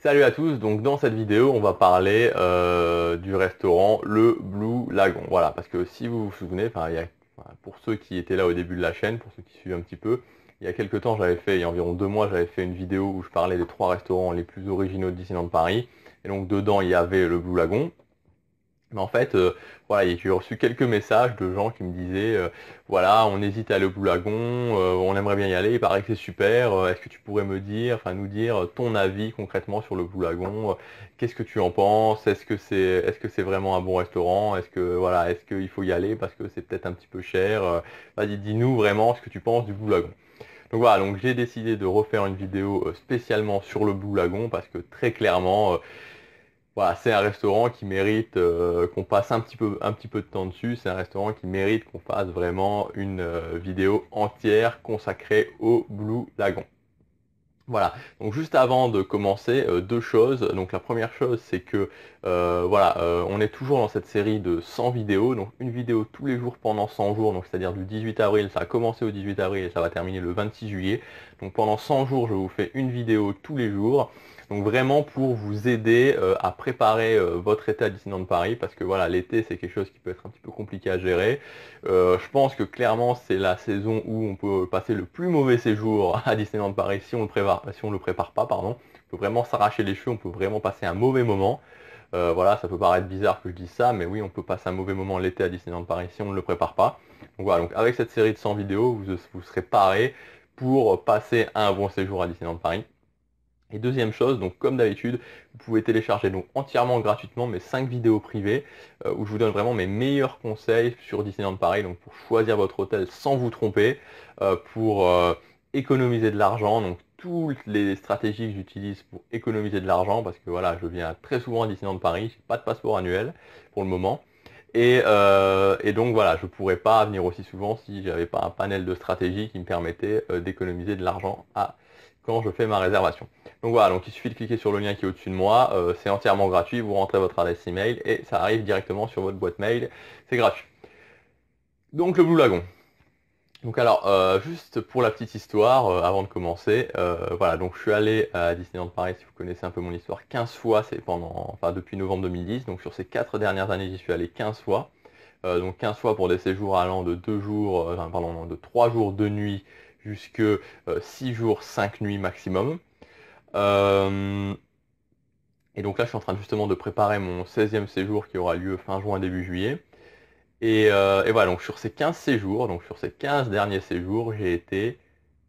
Salut à tous, donc dans cette vidéo on va parler du restaurant Le Blue Lagon. Voilà, parce que si vous vous souvenez, voilà, pour ceux qui étaient là au début de la chaîne, pour ceux qui suivent un petit peu, il y a quelques temps il y a environ 2 mois, j'avais fait une vidéo où je parlais des 3 restaurants les plus originaux de Disneyland Paris. Et donc dedans il y avait le Blue Lagon. Mais en fait, voilà, j'ai reçu quelques messages de gens qui me disaient, voilà, on hésite à aller au Boulagon, on aimerait bien y aller, il paraît que c'est super, est-ce que tu pourrais me dire, enfin nous dire ton avis concrètement sur le Boulagon, qu'est-ce que tu en penses, est-ce que c'est vraiment un bon restaurant, est-ce que voilà, est-ce qu'il faut y aller parce que c'est peut-être un petit peu cher, vas-y, dis-nous vraiment ce que tu penses du Boulagon. Donc voilà, donc j'ai décidé de refaire une vidéo spécialement sur le Boulagon parce que très clairement, voilà, c'est un restaurant qui mérite qu'on passe un petit peu de temps dessus. C'est un restaurant qui mérite qu'on fasse vraiment une vidéo entière consacrée au Blue Lagon. Voilà, donc juste avant de commencer, deux choses. Donc la première chose, c'est que voilà, on est toujours dans cette série de 100 vidéos, donc une vidéo tous les jours pendant 100 jours, donc c'est-à-dire du 18 avril, ça a commencé au 18 avril et ça va terminer le 26 juillet. Donc pendant 100 jours, je vous fais une vidéo tous les jours. Donc vraiment pour vous aider à préparer votre été à Disneyland Paris, parce que voilà, l'été c'est quelque chose qui peut être un petit peu compliqué à gérer. Je pense que clairement c'est la saison où on peut passer le plus mauvais séjour à Disneyland Paris si on le prépare pas, pardon. On peut vraiment s'arracher les cheveux, on peut vraiment passer un mauvais moment. Voilà, ça peut paraître bizarre que je dise ça, mais oui, on peut passer un mauvais moment l'été à Disneyland Paris si on ne le prépare pas. Donc voilà, donc avec cette série de 100 vidéos, vous serez paré pour passer un bon séjour à Disneyland Paris. Et deuxième chose, donc comme d'habitude, vous pouvez télécharger donc entièrement gratuitement mes 5 vidéos privées où je vous donne vraiment mes meilleurs conseils sur Disneyland Paris, donc pour choisir votre hôtel sans vous tromper, pour économiser de l'argent, donc toutes les stratégies que j'utilise pour économiser de l'argent, parce que voilà, je viens très souvent à Disneyland Paris, j'ai pas de passeport annuel pour le moment. Et donc voilà, je ne pourrais pas venir aussi souvent si j'avais pas un panel de stratégies qui me permettait d'économiser de l'argent quand je fais ma réservation. Donc voilà, donc il suffit de cliquer sur le lien qui est au-dessus de moi, c'est entièrement gratuit, vous rentrez votre adresse email et ça arrive directement sur votre boîte mail, c'est gratuit. Donc le Blue Lagon. Donc alors, juste pour la petite histoire, avant de commencer, voilà, donc je suis allé à Disneyland Paris, si vous connaissez un peu mon histoire, 15 fois, enfin depuis novembre 2010, donc sur ces 4 dernières années, j'y suis allé 15 fois. Donc 15 fois pour des séjours allant de 2 jours, enfin, pardon, non, de 3 jours, 2 nuits, jusque 6 jours, 5 nuits maximum. Euh, et donc là, je suis en train justement de préparer mon 16e séjour qui aura lieu fin juin, début juillet. Et voilà, donc sur ces 15 séjours, donc sur ces 15 derniers séjours, j'ai été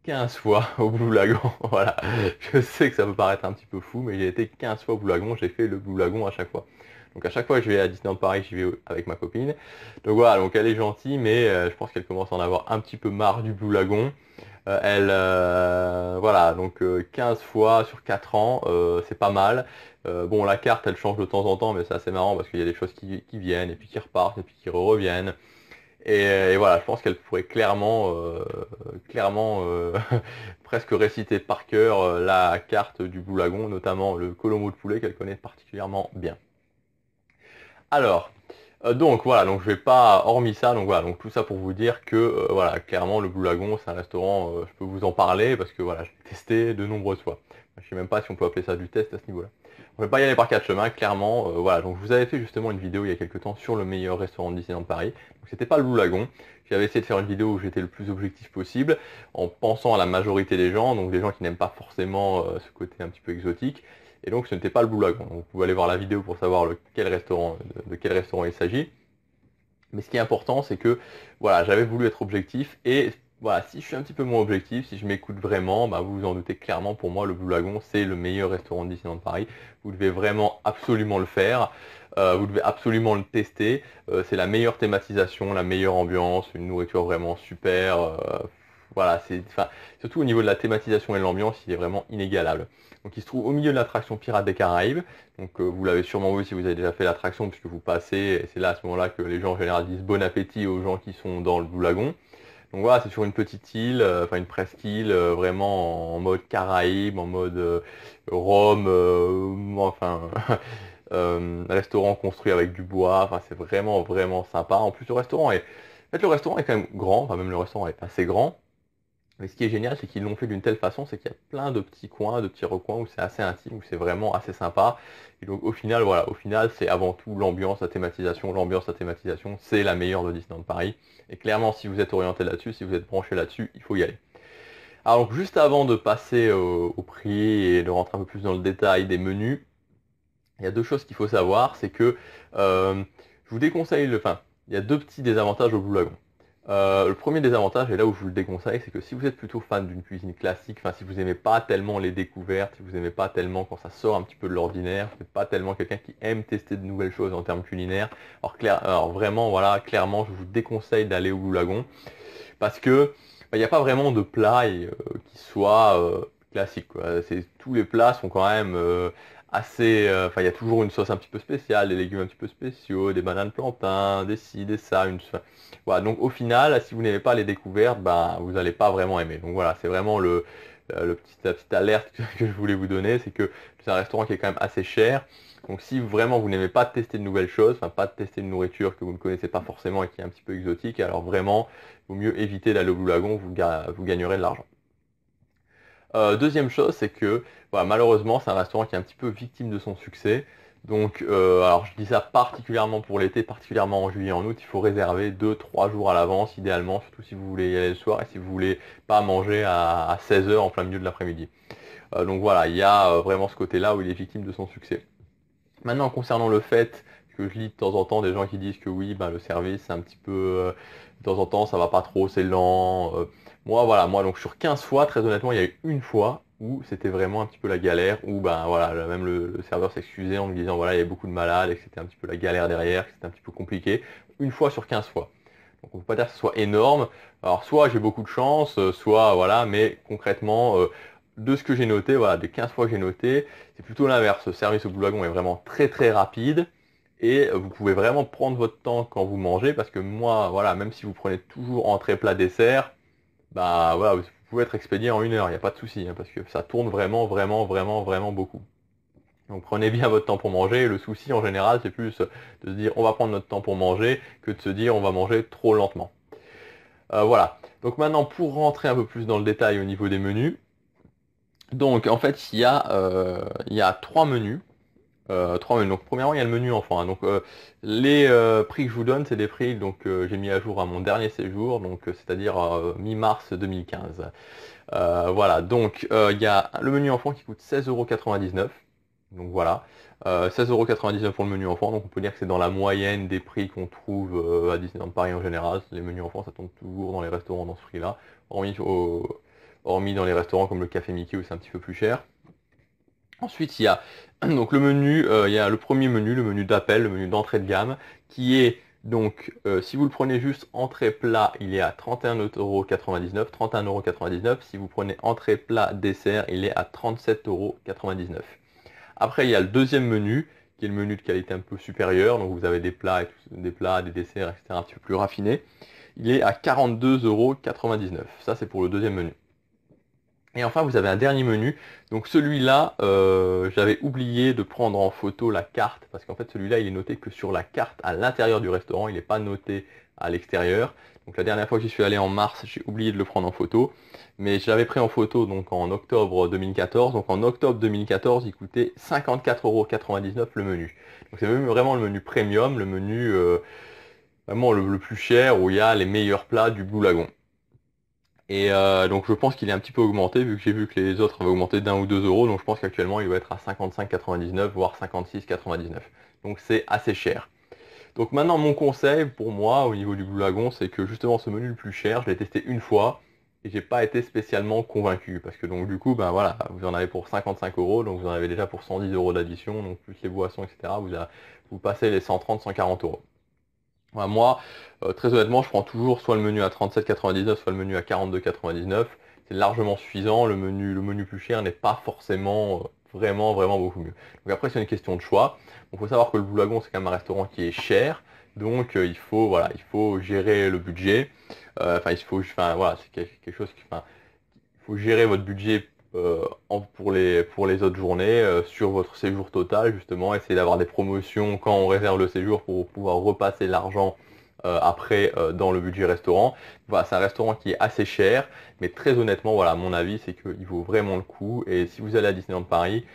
15 fois au Blue Lagon. Voilà, je sais que ça peut paraître un petit peu fou, mais j'ai été 15 fois au Blue Lagon, j'ai fait le Blue Lagon à chaque fois. Donc à chaque fois que je vais à Disneyland Paris, j'y vais avec ma copine. Donc voilà, donc elle est gentille, mais je pense qu'elle commence à en avoir un petit peu marre du Blue Lagon. Voilà, donc 15 fois sur 4 ans, c'est pas mal. Bon, la carte, elle change de temps en temps, mais c'est assez marrant parce qu'il y a des choses qui viennent, et puis qui repartent, et puis qui reviennent. Et voilà, je pense qu'elle pourrait clairement, presque réciter par cœur la carte du Blue Lagon, notamment le Colombo de poulet qu'elle connaît particulièrement bien. Alors, donc voilà, donc je vais pas, hormis ça, donc voilà, donc tout ça pour vous dire que voilà, clairement le Blue Lagon c'est un restaurant, je peux vous en parler parce que voilà, je l'ai testé de nombreuses fois. Je sais même pas si on peut appeler ça du test à ce niveau-là. On ne va pas y aller par quatre chemins, clairement, voilà, donc je vous avais fait justement une vidéo il y a quelques temps sur le meilleur restaurant de Disneyland Paris. Donc c'était pas le Blue Lagon. J'avais essayé de faire une vidéo où j'étais le plus objectif possible, en pensant à la majorité des gens, donc des gens qui n'aiment pas forcément ce côté un petit peu exotique. Et donc ce n'était pas le Blue Lagon. Donc, vous pouvez aller voir la vidéo pour savoir de quel restaurant il s'agit. Mais ce qui est important, c'est que voilà, j'avais voulu être objectif et voilà, si je suis un petit peu moins objectif, si je m'écoute vraiment, bah, vous vous en doutez clairement, pour moi, le Blue Lagon, c'est le meilleur restaurant de Disneyland Paris. Vous devez vraiment absolument le faire. Vous devez absolument le tester. C'est la meilleure thématisation, la meilleure ambiance, une nourriture vraiment super. Voilà, enfin, surtout au niveau de la thématisation et de l'ambiance, il est vraiment inégalable. Donc il se trouve au milieu de l'attraction Pirates des Caraïbes. Donc vous l'avez sûrement vu si vous avez déjà fait l'attraction, puisque vous passez, et c'est là à ce moment-là que les gens en général disent bon appétit aux gens qui sont dans le Blue Lagon. Donc voilà, c'est sur une petite île, enfin une presqu'île, vraiment en mode Caraïbes, en mode Rome, enfin restaurant construit avec du bois, enfin c'est vraiment vraiment sympa. En plus le restaurant est quand même grand, enfin même le restaurant est assez grand. Mais ce qui est génial, c'est qu'ils l'ont fait d'une telle façon, c'est qu'il y a plein de petits coins, de petits recoins où c'est assez intime, où c'est vraiment assez sympa. Et donc au final, voilà, au final, c'est avant tout l'ambiance, la thématisation. L'ambiance, la thématisation, c'est la meilleure de Disneyland Paris. Et clairement, si vous êtes orienté là-dessus, si vous êtes branché là-dessus, il faut y aller. Alors donc, juste avant de passer au prix et de rentrer un peu plus dans le détail des menus, il y a deux choses qu'il faut savoir, c'est que je vous déconseille, enfin, il y a deux petits désavantages au Blue Lagoon. Le premier désavantage, et là où je vous le déconseille, c'est que si vous êtes plutôt fan d'une cuisine classique, enfin si vous n'aimez pas tellement les découvertes, si vous n'aimez pas tellement quand ça sort un petit peu de l'ordinaire, vous n'êtes pas tellement quelqu'un qui aime tester de nouvelles choses en termes culinaires, alors vraiment, voilà, clairement, je vous déconseille d'aller au Blue Lagoon, parce que il n'y a pas vraiment de plat qui soit classique, quoi. Tous les plats sont quand même assez... Enfin, il y a toujours une sauce un petit peu spéciale, des légumes un petit peu spéciaux, des bananes plantains, des ci, des ça. Voilà, donc au final, si vous n'aimez pas les découvertes, ben, vous n'allez pas vraiment aimer. Donc voilà, c'est vraiment la petite alerte que je voulais vous donner, c'est que c'est un restaurant qui est quand même assez cher. Donc si vraiment vous n'aimez pas tester de nouvelles choses, enfin pas tester de nourriture que vous ne connaissez pas forcément et qui est un petit peu exotique, alors vraiment, il vaut mieux éviter d'aller au Blue Lagoon, vous gagnerez de l'argent. Deuxième chose, c'est que voilà, malheureusement, c'est un restaurant qui est un petit peu victime de son succès. Donc, alors je dis ça particulièrement pour l'été, particulièrement en juillet, en août, il faut réserver 2-3 jours à l'avance, idéalement, surtout si vous voulez y aller le soir et si vous voulez pas manger à 16 heures en plein milieu de l'après-midi. Donc voilà, il y a vraiment ce côté-là où il est victime de son succès. Maintenant, concernant le fait que je lis de temps en temps des gens qui disent que oui, ben, le service, c'est un petit peu, de temps en temps, ça va pas trop, c'est lent. Moi, voilà, moi, donc sur 15 fois, très honnêtement, il y a eu une fois où c'était vraiment un petit peu la galère, où ben voilà, même le serveur s'excusait en me disant voilà, il y avait beaucoup de malades et que c'était un petit peu la galère derrière, que c'était un petit peu compliqué. Une fois sur 15 fois. Donc on ne peut pas dire que ce soit énorme. Alors soit j'ai beaucoup de chance, soit voilà, mais concrètement, de ce que j'ai noté, voilà, des 15 fois que j'ai noté, c'est plutôt l'inverse. Ce service au Blue Lagoon est vraiment très très rapide et vous pouvez vraiment prendre votre temps quand vous mangez parce que moi, voilà, même si vous prenez toujours entrée, plat, dessert, bah voilà, vous pouvez être expédié en 1 heure, il n'y a pas de souci, hein, parce que ça tourne vraiment, vraiment, vraiment, vraiment beaucoup. Donc prenez bien votre temps pour manger. Le souci en général, c'est plus de se dire on va prendre notre temps pour manger que de se dire on va manger trop lentement. Voilà. Donc maintenant, pour rentrer un peu plus dans le détail au niveau des menus, donc en fait, il y a trois menus. Trois menus. Donc premièrement, il y a le menu enfant, hein. Donc les prix que je vous donne, c'est des prix donc j'ai mis à jour à mon dernier séjour, donc c'est-à-dire mi-mars 2015. Voilà, donc il y a le menu enfant qui coûte 16,99 €. Donc voilà, 16,99 € pour le menu enfant. Donc on peut dire que c'est dans la moyenne des prix qu'on trouve à Disneyland Paris en général. Les menus enfants, ça tombe toujours dans les restaurants dans ce prix-là, hormis dans les restaurants comme le Café Mickey où c'est un petit peu plus cher. Ensuite, il y a donc le menu, il y a le premier menu, le menu d'appel, le menu d'entrée de gamme, qui est donc, si vous le prenez juste entrée plat, il est à 31,99 €, 31,99 €. Si vous prenez entrée plat dessert, il est à 37,99 €. Après, il y a le deuxième menu, qui est le menu de qualité un peu supérieure. Donc vous avez des plats, des plats, des desserts, etc. un petit peu plus raffinés. Il est à 42,99 €. Ça, c'est pour le deuxième menu. Et enfin, vous avez un dernier menu. Donc celui-là, j'avais oublié de prendre en photo la carte, parce qu'en fait celui-là, il est noté que sur la carte à l'intérieur du restaurant, il n'est pas noté à l'extérieur. Donc la dernière fois que j'y suis allé en mars, j'ai oublié de le prendre en photo. Mais je l'avais pris en photo donc en octobre 2014. Donc en octobre 2014, il coûtait 54,99 € le menu. Donc c'est vraiment le menu premium, le menu vraiment le plus cher, où il y a les meilleurs plats du Blue Lagoon. Et donc je pense qu'il est un petit peu augmenté, vu que j'ai vu que les autres avaient augmenté d'1 ou 2 euros, donc je pense qu'actuellement il va être à 55,99, voire 56,99. Donc c'est assez cher. Donc maintenant mon conseil pour moi au niveau du Blue Lagoon, c'est que justement ce menu le plus cher, je l'ai testé une fois et j'ai pas été spécialement convaincu. Parce que donc du coup, ben voilà, vous en avez pour 55 euros, donc vous en avez déjà pour 110 € d'addition, donc plus les boissons, etc. Vous passez les 130, 140 euros. Voilà, moi, très honnêtement, je prends toujours soit le menu à 37,99, soit le menu à 42,99. C'est largement suffisant. Le menu plus cher n'est pas forcément vraiment, vraiment beaucoup mieux. Donc après, c'est une question de choix. Il faut savoir que le Blue Lagoon, c'est quand même un restaurant qui est cher. Donc il faut, voilà, il faut gérer le budget. Enfin, voilà, c'est quelque chose enfin, il faut gérer votre budget pour les autres journées, sur votre séjour total, justement, essayer d'avoir des promotions quand on réserve le séjour pour pouvoir repasser l'argent après dans le budget restaurant. Voilà, c'est un restaurant qui est assez cher, mais très honnêtement, voilà, mon avis, c'est qu'il vaut vraiment le coup. Et si vous allez à Disneyland Paris,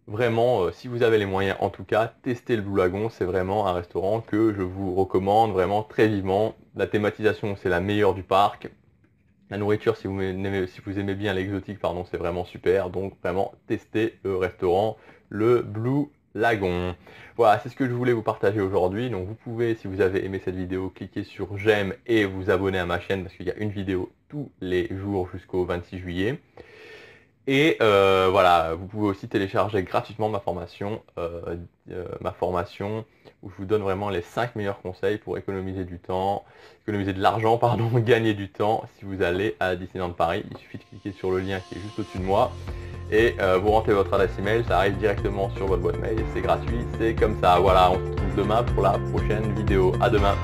vraiment, si vous avez les moyens, en tout cas, testez le Blue Lagoon. C'est vraiment un restaurant que je vous recommande vraiment très vivement. La thématisation, c'est la meilleure du parc. La nourriture, si vous aimez bien l'exotique, pardon, c'est vraiment super. Donc vraiment, testez le restaurant, le Blue Lagoon. Voilà, c'est ce que je voulais vous partager aujourd'hui. Donc vous pouvez, si vous avez aimé cette vidéo, cliquer sur j'aime et vous abonner à ma chaîne parce qu'il y a une vidéo tous les jours jusqu'au 26 juillet. Et voilà, vous pouvez aussi télécharger gratuitement ma formation où je vous donne vraiment les 5 meilleurs conseils pour économiser du temps, économiser de l'argent, pardon, gagner du temps si vous allez à Disneyland Paris. Il suffit de cliquer sur le lien qui est juste au-dessus de moi et vous rentrez votre adresse email, ça arrive directement sur votre boîte mail et c'est gratuit, c'est comme ça. Voilà, on se retrouve demain pour la prochaine vidéo. À demain.